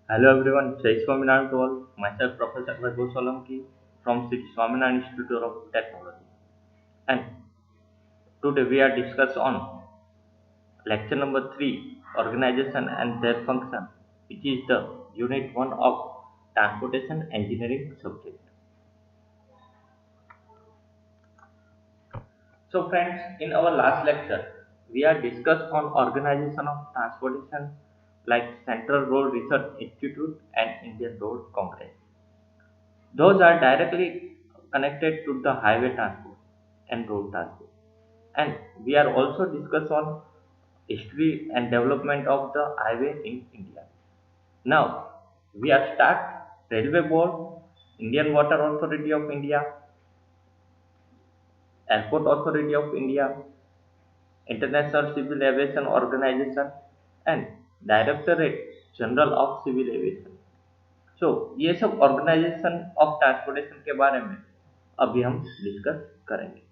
Hello everyone, Jai Swaminarayan to all. Myself Professor Vaibhav Solanki from Sri Swaminarayan Institute of Technology. And today we are discuss on lecture number 3, Organization and their function, which is the unit 1 of Transportation Engineering subject. So friends, in our last lecture, we are discussed on organization of transportation like Central Road Research Institute and Indian Road Congress. Those are directly connected to the highway transport and road transport. And we are also discuss on history and development of the highway in India. Now we are start Railway Board, Indian Water Authority of India, Airport Authority of India, International Civil Aviation Organization and Directorate General of Civil Aviation. सो ये सब organisation of transportation के बारे में अभी हम discuss करेंगे।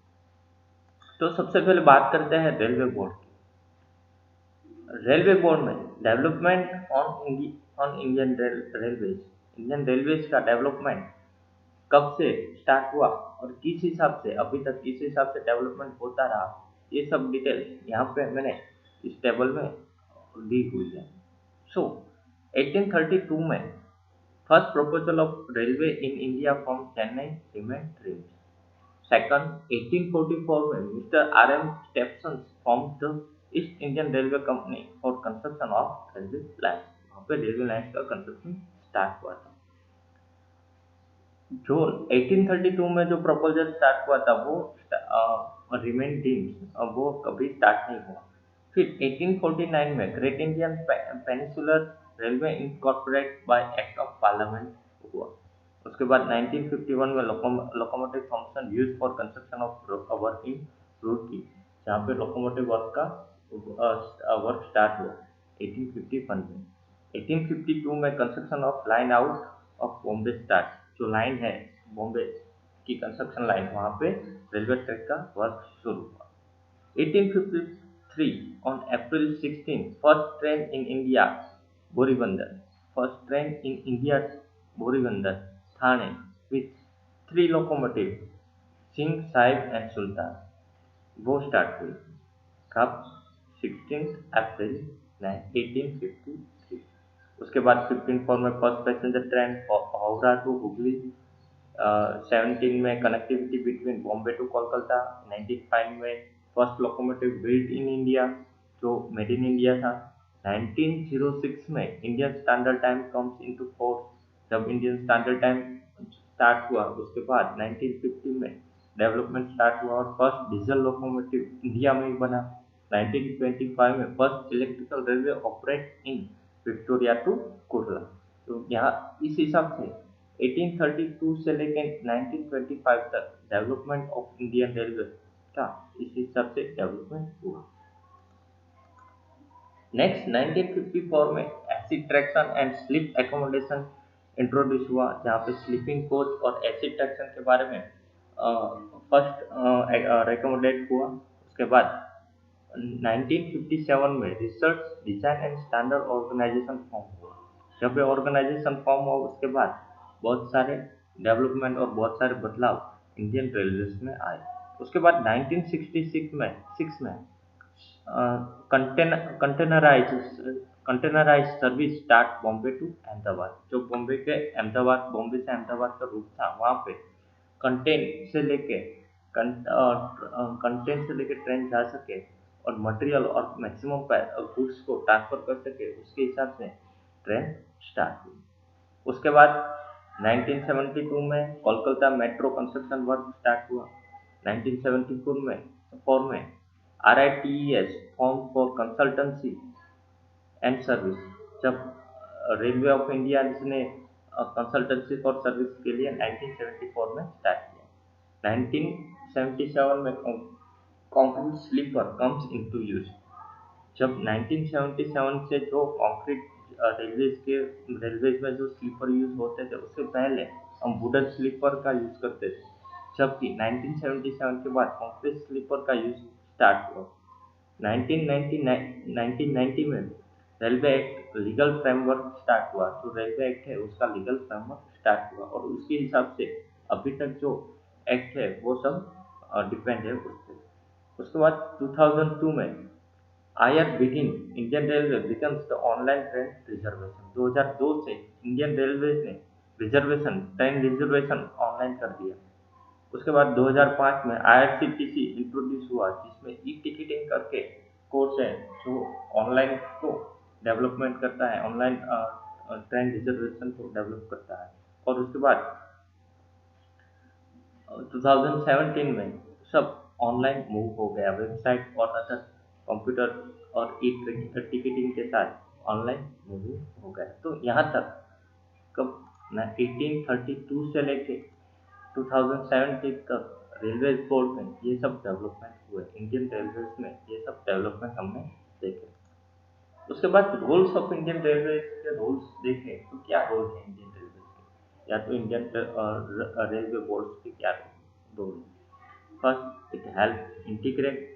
तो सबसे पहले बात करते हैं रेलवे बोर्ड की। रेलवे बोर्ड में डेवलपमेंट ऑन इंडियन रेलवेज का डेवलपमेंट कब से स्टार्ट हुआ और किस हिसाब से अभी तक किस हिसाब से डेवलपमेंट होता रहा, ये सब डिटेल यहाँ पे मैंने इस टेबल में दी हुई है। सो 1832 में First proposal of railway in India from Chennai Cement Trains. Second, 1844 में Mr. R.M. Stephenson formed the East Indian Railway Company for construction of railway lines. वहाँ पे रेलवे लाइन्स का कंस्ट्रक्शन स्टार्ट हुआ था। जून 1832 में जो प्रपोजल स्टार्ट हुआ था वो रिमेन ड्रीम्स, वो कभी स्टार्ट नहीं हुआ। फिर 1849 में great Indian peninsular railway incorporate by act of parliament हुआ। उसके बाद 1951 में locomotive function use for construction of work in Roorkee, जहाँ पे लोकोमोटिव वर्क का वर्क स्टार्ट हुआ 1851 में। 1852 में construction of line out of Bombay start, जो लाइन है बॉम्बे की कंस्ट्रक्शन लाइन, वहाँ पे रेलवे ट्रैक का वर्क शुरू हुआ। 1853 on April 16, first train in India, Boribandar. First train in India, Boribandar, Thane, with 3 locomotives, Singh, Sahib and Sultan. वो start हुई कब? 16 अप्रैल 1853। उसके बाद 15 में first passenger train Howrah to Hooghly, 17 में connectivity between Bombay to Kolkata, 95 में first locomotive built in India जो made in India था। 1906 में Indian standard time comes into force, जब इंडियन स्टैंडर्ड टाइम स्टार्ट हुआ उसके बाद 1950 में डेवलपमेंट स्टार्ट हुआ और फर्स्ट डीजल लोकोमोटिव इंडिया में ही बना। 1925 में first electrical railway operate in Victoria to Kurla. तो यहाँ इस हिसाब से 1832 से लेकर 1925 तक डेवलपमेंट ऑफ इंडियन रेलवे का इस हिसाब से डेवलपमेंट हुआ। नेक्स्ट 1954 में acid traction and sleep accommodation introduce हुआ, जहाँ पे स्लीपिंग कोच और एसिड ट्रैक्शन के बारे में फर्स्ट रिकमेंडेड हुआ। उसके बाद 1957 में research design and standard organisation form हुआ। जब ये ऑर्गेनाइजेशन फॉर्म हुआ उसके बाद बहुत सारे डेवलपमेंट और बहुत सारे बदलाव इंडियन रेलवेज में आए। उसके बाद 1966 में containerise service start Bombay to Ahmedabad, जो बॉम्बे से अहमदाबाद का रूट था, वहाँ पे कंटेन से लेके ट्रेन जा सके और मटेरियल और मैक्सिमम गुड्स को ट्रांसफर कर सके, उसके हिसाब से ट्रेन स्टार्ट हुई। उसके बाद 1972 में Kolkata metro construction work start हुआ। 1974 में RITES form for consultancy and service, जब रेलवे ऑफ इंडिया ने कंसल्टेंसी फॉर सर्विस के लिए 1974 में स्टार्ट किया। 1977 में concrete sleeper comes into use, जब 1977 से जो कंक्रीट रेलवेज में जो स्लीपर यूज होते थे उससे पहले हम वुडन स्लीपर का यूज करते थे, जबकि 1977 के बाद कंक्रीट स्लीपर का यूज स्टार्ट हुआ। 1990 में railway act legal framework start हुआ, जो रेलवे एक्ट है उसका लीगल फ्रेमवर्क स्टार्ट हुआ, और उसके हिसाब से अभी तक जो एक्ट है वो सब डिपेंड है उस पर। उसके बाद 2002 में year begin Indian railway becomes the online train reservation. 2002 से इंडियन रेलवे ने ट्रेन रिजर्वेशन ऑनलाइन कर दिया। उसके बाद 2005 में आईआरसीटीसी इंट्रोड्यूस हुआ, जिसमें ई टिकटिंग करके कोर्स है जो ऑनलाइन को डेवलपमेंट करता है, ऑनलाइन ट्रेन रिजर्वेशन को डेवलप करता है। और उसके बाद 2017 में सब ऑनलाइन मूव हो गया, वेबसाइट और अदर कंप्यूटर और ई टिकटिंग के साथ ऑनलाइन मूव हो गया। तो यहाँ तक कब ना 1832 से लेके 2017 तक रेलवे बोर्ड में ये सब डेवलपमेंट हुए, इंडियन रेलवेज में ये सब डेवलपमेंट हमने देखे। उसके बाद रूल्स ऑफ इंडियन रेलवे के रूल्स देखें तो क्या रोल है इंडियन रेलवे के, या तो इंडियन रेलवे बोर्ड के क्या रोल है। First, it help integrate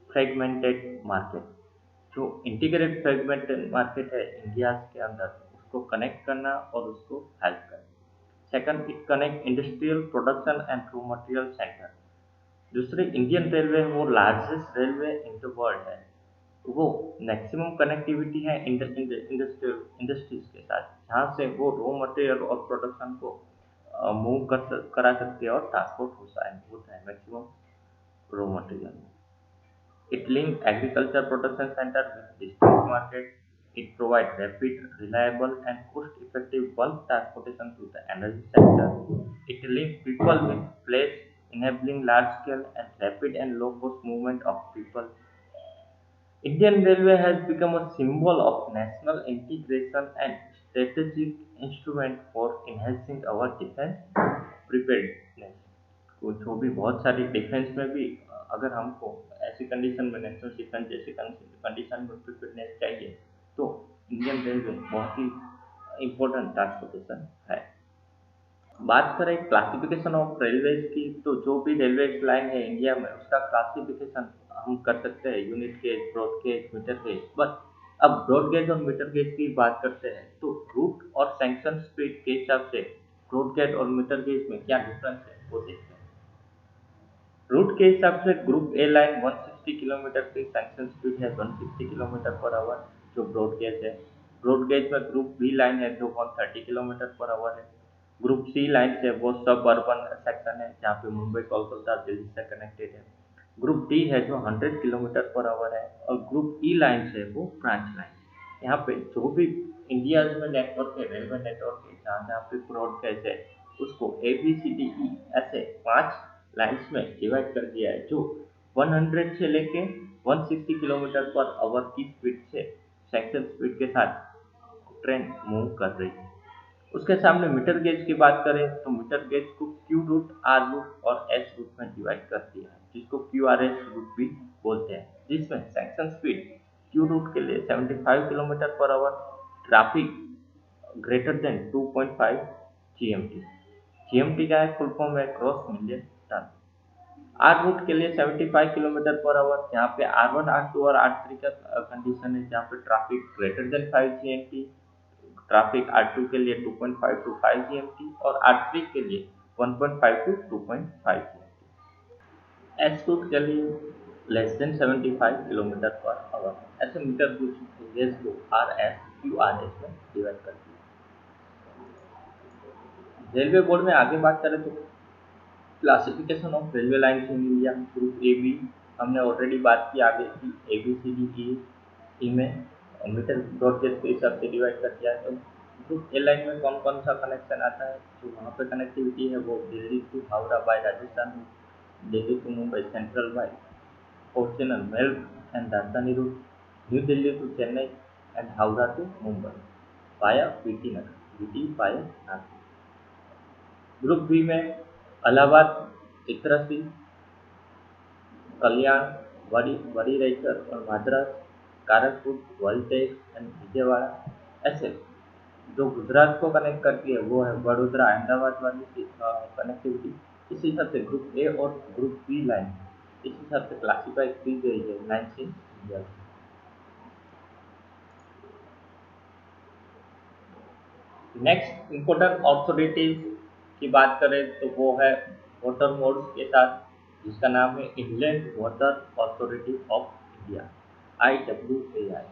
fragmented market. जो इंटीग्रेट फ्रेगमेंटेड मार्केट है इंडिया के अंदर, उसको कनेक्ट करना और उसको हेल्प करना। Second, it connect industrial production and raw material centre. दूसरी, इंडियन रेलवे वो largest railway in the world है, वो मैक्सिमम कनेक्टिविटी है इंडस्ट्रियल इंडस्ट्रीज के साथ, जहाँ से वो रॉ मटेरियल और प्रोडक्शन को मूव करा सकते हैं और ट्रांसपोर्ट होता है maximum raw material. It links agriculture production center with distance market. It provides rapid, reliable, and cost-effective bulk transportation to the energy sector. It links people with place, enabling large-scale and rapid and low-cost movement of people. Indian Railway has become a symbol of national integration and strategic instrument for enhancing our defense preparedness। तो जो भी बहुत सारी defence में भी अगर हमको ऐसी कंडीशन में नेशनल डिफेंस जैसी कंडीशन में प्रिपेयरनेस चाहिए, तो इंडियन रेलवे बहुत ही इम्पोर्टेंट ट्रांसपोर्टेशन है। बात करें क्लासिफिकेशन ऑफ रेलवेज की, तो जो भी रेलवे लाइन है इंडिया में उसका क्लासिफिकेशन हम कर सकते हैं unit gauge, broad gauge, metre gauge. But अब ब्रॉड गेज और मीटर गेज की बात करते हैं तो रूट और सैंक्शन स्पीड के हिसाब से ब्रॉड गेज और मीटर गेज में क्या डिफरेंस है वो देखते हैं। रूट के हिसाब से ग्रुप ए लाइन 160 किलोमीटर की सैंक्शन स्पीड है 160 किलोमीटर पर आवर, जो ब्रॉड गेज है। ब्रॉड गेज में ग्रुप बी लाइन है जो 130 किलोमीटर पर आवर है। ग्रुप सी लाइन से वो सब अर्बन सेक्शन है, जहाँ पे मुंबई, कोलकाता, दिल्ली से कनेक्टेड है। ग्रुप डी है जो 100 किलोमीटर पर आवर है, और ग्रुप ई लाइन से वो ब्रांच लाइन। यहाँ पे जो भी इंडिया में नेटवर्क है, रेलवे नेटवर्क है, जहाँ जहाँ पे ब्रॉड गेज है, उसको A B C D E ऐसे 5 लाइन्स में डिवाइड कर दिया है, जो 100 से लेके 160 किलोमीटर पर आवर की स्पीड से सेक्शन स्पीड के साथ ट्रेन मूव कर रही है। उसके सामने मीटर गेज की बात करें तो मीटर गेज को क्यू रूट, आर रूट और एस रूट में डिवाइड कर दिया है, जिसको क्यू आर एस रूट भी बोलते हैं। जिसमें सेक्शन स्पीड क्यू रूट के लिए 75 kilometre per hour, traffic greater than 2.5 GMT. GMT का फुल फॉर्म है cross million tonne. R route के लिए 75 किलोमीटर पर आवर, जहाँ पे R1, R2 और R3 का कंडीशन है, जहाँ पे traffic greater then 5 GMT, traffic R2 के लिए 2.5 टू 5 जीएमटी और R3 के लिए 1.5 टू 2.5 जीएमटी। एस रूट के लिए less than 75 kilometre per hour. ऐसे मीटर गेज को R S Q R S में डिवाइड करती है। रेलवे बोर्ड में आगे बात करें तो classification of railway lines in India, group A B हमने ऑलरेडी बात की आगे की, A B C D E में मीटर ब्रॉड गेज के हिसाब से डिवाइड कर दिया है। तो ग्रुप ए लाइन में कौन कौन सा कनेक्शन आता है, जो वहाँ पे कनेक्टिविटी है वो Delhi to Howrah by Rajasthan, Delhi to Mumbai central by frontier mail and Rajdhani route, new Delhi to Chennai and Howrah to Mumbai via VT Nagar, VT via Nagpur. Group B में इलाहाबाद, चित्रासी, कल्याण, बड़ी रायसर और मद्रास, कानपुर, वलटेज एंड विजयवाड़ा। ऐसे जो गुजरात को कनेक्ट करती है वो है वडोदरा, अहमदाबाद वाली कनेक्टिविटी। इस हिसाब से ग्रुप ए और ग्रुप बी लाइन इस हिसाब से क्लासीफाई की गई है लाइन से इंडिया। नेक्स्ट इम्पोर्टेंट अथॉरिटीज की बात करें तो वो है वाटर मोड्स के साथ, जिसका नाम है inland water authority of India, IWAI।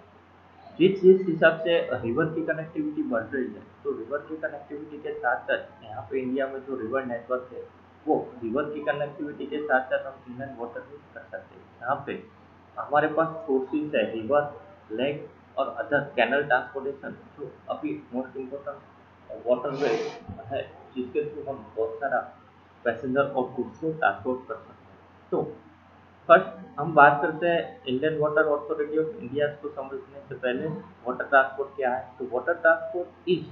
जिस हिसाब से रिवर की कनेक्टिविटी बढ़ रही है, तो रिवर की कनेक्टिविटी के साथ साथ यहाँ पे इंडिया में जो रिवर नेटवर्क है, वो रिवर की कनेक्टिविटी के साथ साथ हम इंलैंड वाटर यूज कर सकते हैं। यहाँ पे हमारे पास सोर्सेज है रिवर, लेक और अदर कैनल ट्रांसपोर्टेशन, जो अभी मोस्ट इम्पोर्टेंट वाटरवे है, जिसके थ्रू हम बहुत सारा पैसेंजर और गुड्स को ट्रांसपोर्ट कर सकते हैं। तो फर्स्ट हम बात करते हैं Indian water authority of India को समझने से पहले वाटर ट्रांसपोर्ट क्या है। तो water transport is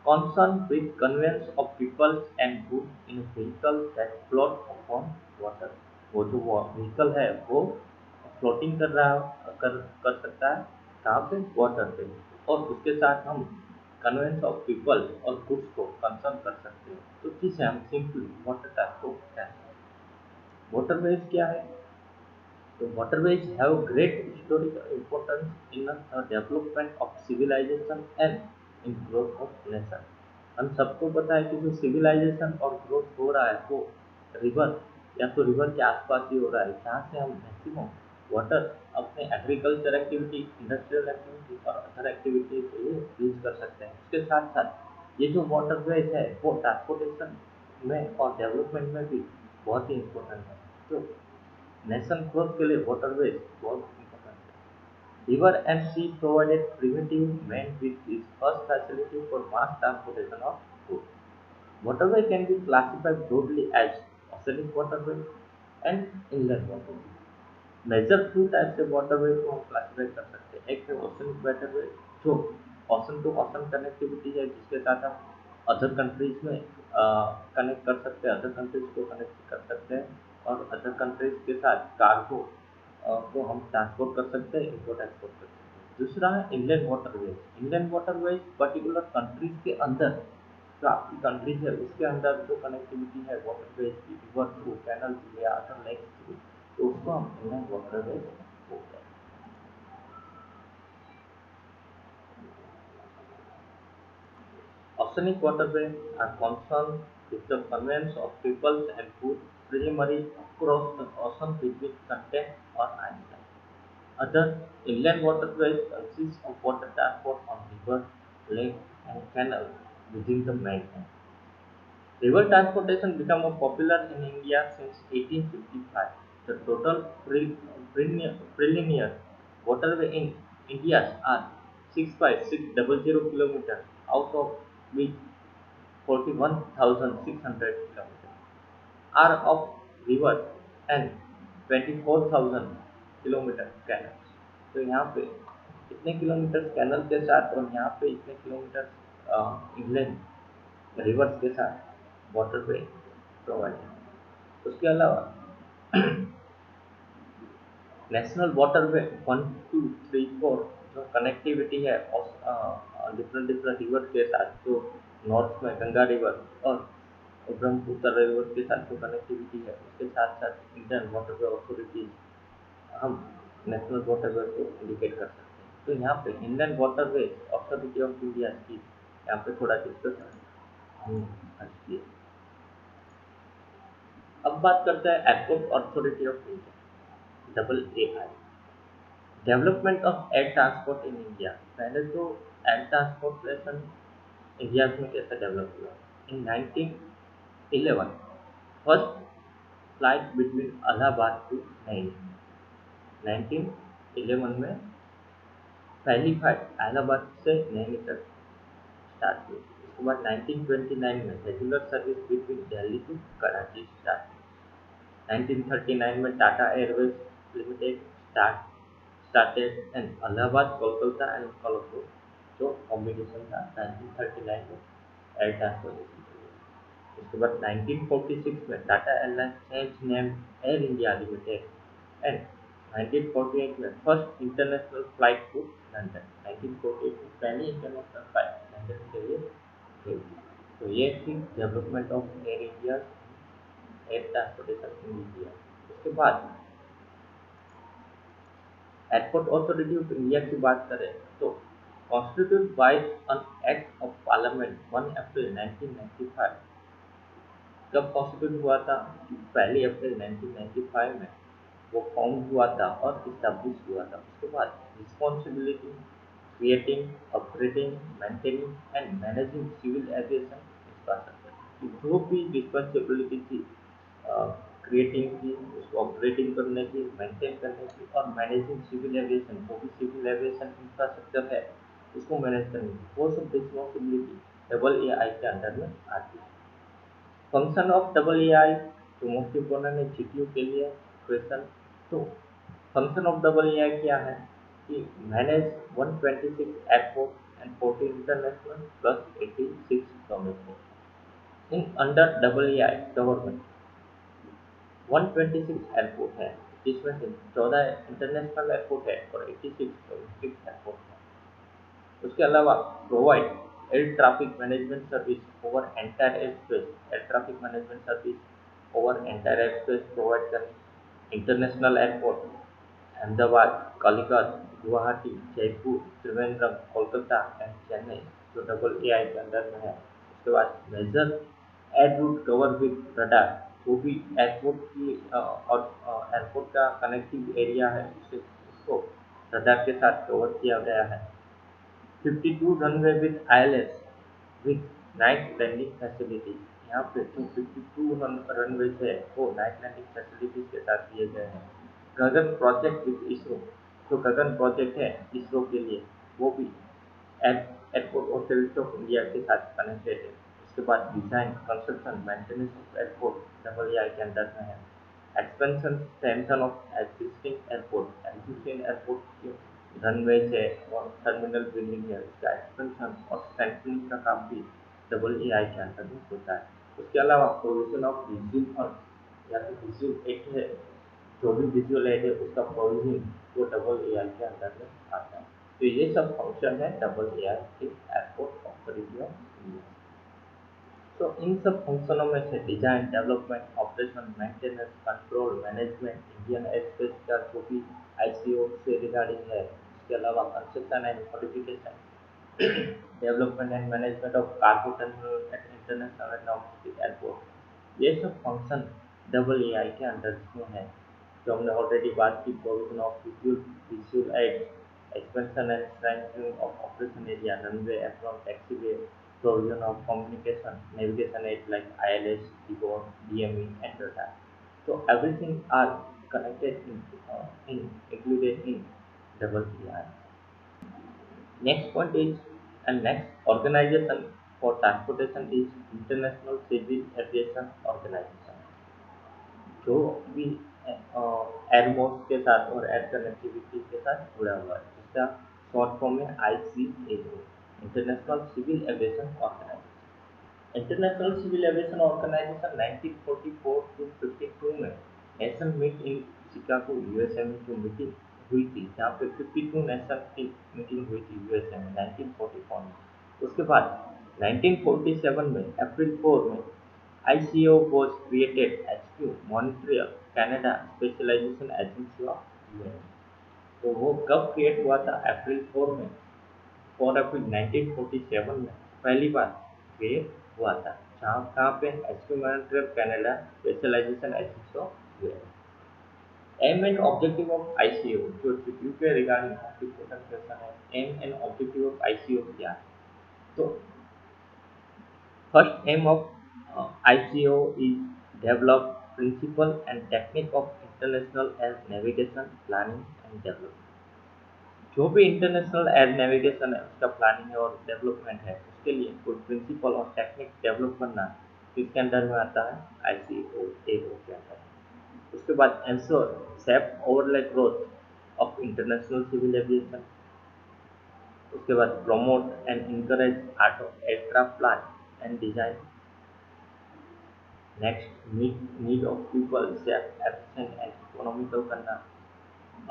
concerned with conveyance of people and goods in a vehicle that float upon water। वो जो व्हीकल है वो फ्लोटिंग कर रहा कर सकता है कहाँ पे, वाटर पे, और उसके साथ हम कन्वेंस ऑफ पीपल और गुड्स को कंसर्न कर सकते हैं। तो जिसे हम सिंपली वाटर ट्रांसपोर्ट कहते हैं। वाटरवेज क्या है? So waterways have great historical importance in the development of civilization and in growth of nation। हम सबको पता है कि जो सिविलाइजेशन और ग्रोथ हो रहा है वो रिवर या तो रिवर के आसपास ही हो रहा है, जहाँ से हम मैक्सिमम वाटर अपने एग्रीकल्चर एक्टिविटी, इंडस्ट्रियल एक्टिविटी और अदर एक्टिविटी के लिए यूज कर सकते हैं। उसके साथ साथ ये जो वाटरवेज है वो ट्रांसपोर्टेशन में और डेवलपमेंट में भी बहुत ही इम्पोर्टेंट है। तो नेशन ग्रोथ के लिए वाटरवेज बहुत इम्पोर्टेंट है। River and sea provided primitive man with is first facility for mass transportation of goods. Waterway can be classified broadly as oceanic waterway and inland waterway। Major two type से waterway को हम classify कर सकते हैं। एक है ocean waterway, जो ocean to ocean connectivity है, जिसके साथ हम अदर कंट्रीज में कनेक्ट कर सकते हैं, अदर कंट्रीज को कनेक्ट कर सकते हैं और अदर कंट्रीज के साथ कार्गो को हम ट्रांसपोर्ट कर सकते हैं, इम्पोर्ट एक्सपोर्ट कर सकते हैं। दूसरा है inland waterways. Inland waterways particular countries के अंदर, जो आपकी कंट्रीज है उसके अंदर जो कनेक्टिविटी है वाटरवेज की, रिवर थ्रू, कैनल थ्रू या अदर लेक थ्रू, तो उसको हम इनलैंड वाटरवेज बोलते हैं। Oceanic waterways are concerned with the conveyance of peoples and goods primarily across the ocean between continent or island। Other inland waterways consist of water transport on river, lake, and canal within the maritime। River transportation became popular in India since 1855। The total preliminary waterway in India are 65600 km, out of which 41,600 km are of rivers and 24,000 kilometre canal. तो यहाँ पे इतने kilometre canal के साथ और यहाँ पे इतने किलोमीटर इंग्लैंड रिवर्स के साथ वाटरवे प्रोवाइड है। उसके अलावा नेशनल वाटरवे 1, 2, 3, 4 जो कनेक्टिविटी है डिफरेंट डिफरेंट रिवर के साथ, जो नॉर्थ में गंगा रिवर और ब्रह्मपुत्र रिवर के साथ जो कनेक्टिविटी है, उसके साथ साथ इंडियन वाटरवे अथॉरिटी हम नेशनल वाटरवे को इंडिकेट कर सकते हैं। तो यहाँ पे Indian waterway authority of India की यहाँ पे थोड़ा डिस्कशन हम आज किए। अब बात करते हैं airport authority of India, AAI। Development of air transport in India. पहले तो एयर ट्रांसपोर्टेशन इंडिया में कैसे डेवलप हुआ? In 1911 first flight between Allahabad to नई। 1911 में पहली फ्लाइट इलाहाबाद से नैनी तक स्टार्ट हुई। उसके बाद 1929 में regular service between Delhi to Karachi start हुई। 1939 में Tata airways limited started and Allahabad, Kolkata and Colombo जो कॉम्बिनेशन था 1939 में एयर ट्रांसपोर्टेशन के लिए। उसके बाद 1946 में Tata airlines change name Air India limited and 1948 में first international flight to London. 1948 में पहली इंटरनेशनल फ्लाइट लंदन के लिए गई थी। तो ये थी development of air India, air transportation in India. उसके बाद एयरपोर्ट अथॉरिटी ऑफ इंडिया की बात करें तो constituted by an Act of Parliament 1 अप्रैल 1995। कब कॉन्स्टिट्यूट हुआ था? 1 अप्रैल 1995 में वो फॉर्म हुआ था और इस्टेब्लिश हुआ था। उसके बाद responsibility creating, operating, maintaining and managing civil aviation infrastructure. जो भी रिस्पॉन्सिबिलिटी थी क्रिएटिंग की, उसको ऑपरेटिंग करने की, मेंटेन करने की और मैनेजिंग सिविल एविएशन, जो भी सिविल एविएशन इंफ्रास्ट्रक्चर है उसको मैनेज करने की, वो सब रिस्पॉन्सिबिलिटी डबल ए आई के अंडर में आती है। फंक्शन ऑफ डबल ए आई जो मोस्ट इम्पोर्टेंट है जीटीयू के लिए क्वेश्चन। तो फंक्शन ऑफ डबल ए आई क्या है कि manage 126 airport and 40 international plus 86 domestic in under double A I government. 126 airport है जिसमें से 14 इंटरनेशनल एयरपोर्ट है और 86 डोमेस्टिक एयरपोर्ट है। उसके अलावा provide air traffic management service over entire air space, air traffic management service over entire air space provide करें। International airport Ahmedabad, Calicut, Guwahati, Jaipur, Trivandrum, Kolkata and Chennai जो डबल ए आई के अंदर में है। उसके बाद major air route cover with radar, जो भी एयरपोर्ट की और एयरपोर्ट का कनेक्टिव एरिया है उसे उसको रडार के साथ कवर किया गया है। 52 runway with ILS with night landing facilities. यहाँ पे जो 52 रनवेज है वो नाइट लैंडिंग फैसिलिटीज के साथ दिए गए हैं। गगन प्रोजेक्ट विद इसरो, जो गगन प्रोजेक्ट है इसरो के लिए वो भी एयरपोर्ट ऑथोरिटी ऑफ इंडिया के साथ कनेक्टेड है। उसके बाद design construction maintenance of airport double आई के अंडर में है। Expansion strengthen of existing airport के रनवेज है और टर्मिनल बिल्डिंग है, उसका एक्सपेंशन और स्ट्रेंथनिंग का काम भी डबल ए आई के अंदर में होता है। उसके अलावा प्रोविजन ऑफ विजुअल और या फिर विजुअल एड है, जो भी विजुअल एड है उसका प्रोविजन वो डबल ए आई के अंदर में आता है। तो ये सब फंक्शन है डबल ए आई के एयरपोर्ट ऑथोरिटी ऑफ इंडिया। तो इन सब फंक्शनों में से design, development, operation, maintenance, control, management, Indian airspace का जो भी आईसीओ से रिगार्डिंग है, उसके अलावा construction and modification, development and management of cargo terminal at international and domestic airport, ये सब फंक्शन डबल ए आई के अंडर में है। जो हमने ऑलरेडी बात की, provision of visual add, expansion and strengthening of operation area, runway, apron, taxiway, provision of communication, navigation aids like ILS, DBON, DME, and radar. So everything are connected in included in double EI. Next point is and next organization for transportation is International Civil Aviation Organization, जो भी एयरमोस के साथ और air connectivity के साथ जुड़ा हुआ है, जिसका शॉर्ट फॉर्म है ICAO, international civil aviation organisation. International civil aviation organisation 1944 to 52 में nation meet in Chicago USA में जो मीटिंग हुई थी, जहाँ पे 52 नेशन की मीटिंग हुई थी यूएसए में 1944 में। उसके बाद 1947 में अप्रैल 4 में ICO was created HQ Montreal, Canada Specialization Agency of UN। तो वो कब क्रिएट हुआ था? अप्रैल 4 में, 4 अप्रैल 1947 में पहली बार क्रिएट हुआ था। जहाँ कहाँ पे? HQ Montreal, Canada Specialization Agency of UN। Aim and objective of ICO, जो सीपीयू के रिगार्डिंग इम्पोर्टेंट क्वेश्चन है, aim and objective of ICO क्या है? तो first aim of ICO is develop principle and technique of international air navigation planning and development। जो भी international air navigation है उसका प्लानिंग है और डेवलपमेंट है, उसके लिए कोई प्रिंसिपल और टेक्निक डेवलप करना किसके अंडर में आता है? ICO के अंदर। उसके बाद एंश्योर सेफ ओवरले growth of international civil aviation. उसके बाद promote and encourage art of aircraft plan and design. Next need of people safe efficient and economical करना।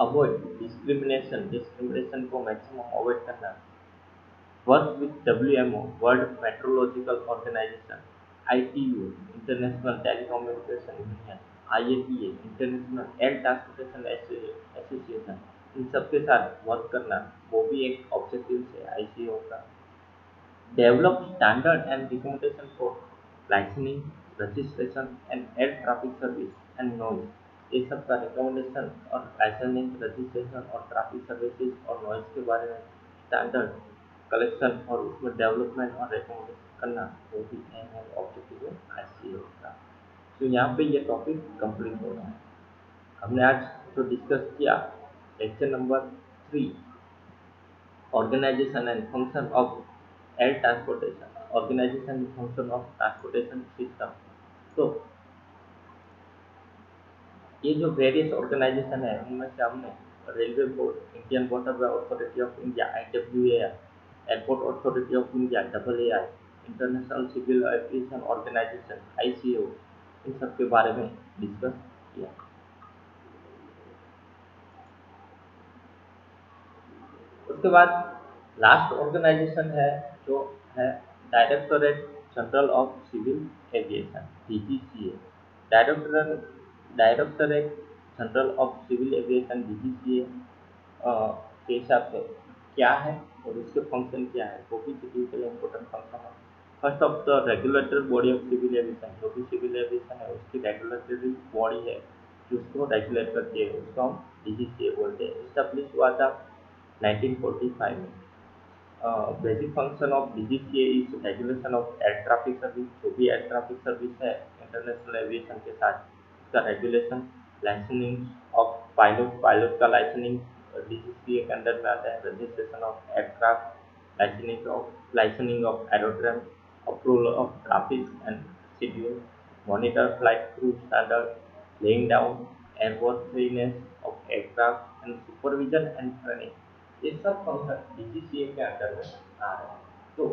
अवॉइड डिस्क्रिमिनेशन को मैक्सिमम अवॉइड करना। Work with WMO world meteorological organization, ITU international telecommunication union, IATA international air transportation association, इन सब के साथ work करना वो भी एक ऑब्जेक्टिव है आईसीओ का। Develop standard and recommendation for licensing, registration and air traffic service and noise. ये सब का रिकमेंडेशन और लाइसेंसिंग, रजिस्ट्रेशन और ट्रैफिक सर्विसेज और नॉइज के बारे में स्टैंडर्ड कलेक्शन और उसमें डेवलपमेंट और रिकमेंडेशन करना वो भी एम और ऑब्जेक्टिव है आईसीओ का। तो यहाँ पे ये टॉपिक कंप्लीट हो रहा है। हमने आज जो डिस्कस किया lecture number 3, organisation and function of air transportation, organisation and function of transportation system. तो ये जो वेरियस ऑर्गेनाइजेशन है उनमें से हमने railway board, Indian waterway authority of India IWAI, airport authority of India AAI, international civil aviation organisation ICAO, इन सब के बारे में डिस्कस किया। उसके बाद लास्ट ऑर्गेनाइजेशन है जो है directorate general of civil aviation DGCA। Directorate general of civil aviation DGCA के हिसाब से क्या है और उसके फंक्शन क्या है वो भी क्रिटिकली इम्पोर्टेंट फंक्शन है। First of the regulatory body of civil aviation, जो भी सिविल एविएशन है उसकी रेगुलेटरी बॉडी है जो उसको रेगुलेट करती है, उसको हम DGCA बोलते हैं। इस्टेब्लिश हुआ था 1945 में। Basic function of DGCA is regulation of air traffic service, जो भी एयर ट्रैफिक सर्विस है इंटरनेशनल एविएशन के साथ उसका रेगुलेशन, लाइसेंसिंग ऑफ पायलट का लाइसेंसिंग DGCA के अंडर में आता है, registration of aircraft, licensing of aerodrome, approval of traffic and schedule, monitor flight crew standard, laying down airworthiness of aircraft and supervision and training। ये सब function DGCA के under में आ रहे हैं। तो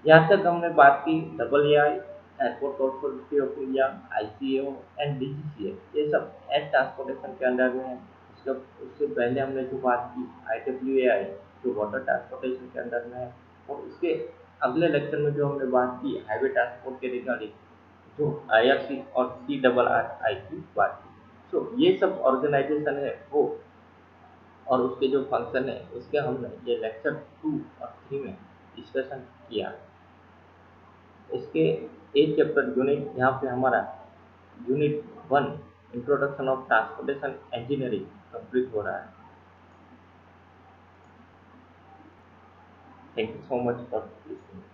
यहाँ तक हमने बात की AAI, airport authority of India, ICAO and DGCA, ये सब एयर ट्रांसपोर्टेशन के अंडर में है। उससे पहले हमने जो बात की IWAI, जो वाटर ट्रांसपोर्टेशन के अंडर में है, और उसके अगले लेक्चर में जो हमने बात की हाईवे ट्रांसपोर्ट के रिगार्डिंग, जो IRC और CRRI की बात की। तो ये सब ऑर्गेनाइजेशन है वो और उसके जो फंक्शन है उसके हमने ये लेक्चर 2 और 3 में डिस्कशन किया। इसके एक चैप्टर यूनिट यहाँ पे हमारा unit 1 introduction of transportation engineering complete हो रहा है। Thank you so much for listening.